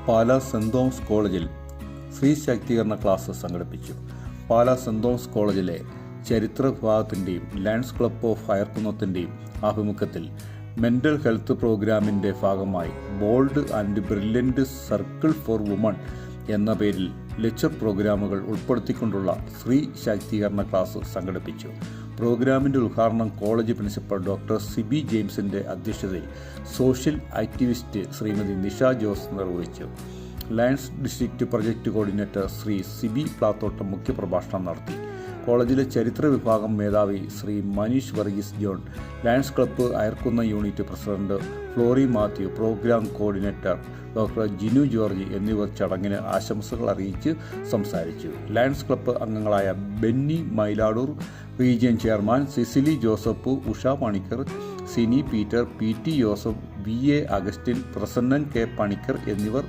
Pala saint Thomas കോളേജിൽ സ്ത്രീ ശാക്തീകരണ ക്ലാസ് സംഘടിപ്പിച്ചു. പാലാ സെന്റ് തോമസ് കോളേജിലെ ചരിത്ര വിഭാഗത്തിൻ്റെയും ലയൺസ് ക്ലബ്ബ് ഓഫ് അയർക്കുന്നത്തിൻ്റെയും ആഭിമുഖ്യത്തിൽ മെൻ്റൽ ഹെൽത്ത് പ്രോഗ്രാമിൻ്റെ ഭാഗമായി bold and brilliant circle for woman എന്ന പേരിൽ ലെക്ചർ പ്രോഗ്രാമുകൾ ഉൾപ്പെടുത്തിക്കൊണ്ടുള്ള സ്ത്രീ ശാക്തീകരണ ക്ലാസ് സംഘടിപ്പിച്ചു. പ്രോഗ്രാമിൻ്റെ ഉദ്ഘാടനം കോളേജ് പ്രിൻസിപ്പൽ ഡോക്ടർ സിബി ജെയിംസിൻ്റെ അധ്യക്ഷതയിൽ സോഷ്യൽ ആക്ടിവിസ്റ്റ് ശ്രീമതി നിഷ ജോസ് നിർവഹിച്ചു. Lions district project coordinator Shri Sibi Plathottam മുഖ്യപ്രഭാഷണം നടത്തി. കോളേജിലെ ചരിത്ര വിഭാഗം മേധാവി Shri Manish Varghese John, Lions club Ayarkunnam unit president Flory Mathew, program coordinator doctor Jinu George എന്നിവർ ചടങ്ങിന് ആശംസകൾ അറിയിച്ച് സംസാരിച്ചു. ലയൺസ് ക്ലബ്ബ് അംഗങ്ങളായ Benny Mylatoor, region chairman Cicily Joseph, Usha Panicker, Sini Peter, P T Joseph, V A Augustine, Prasannan K Panicker എന്നിവർ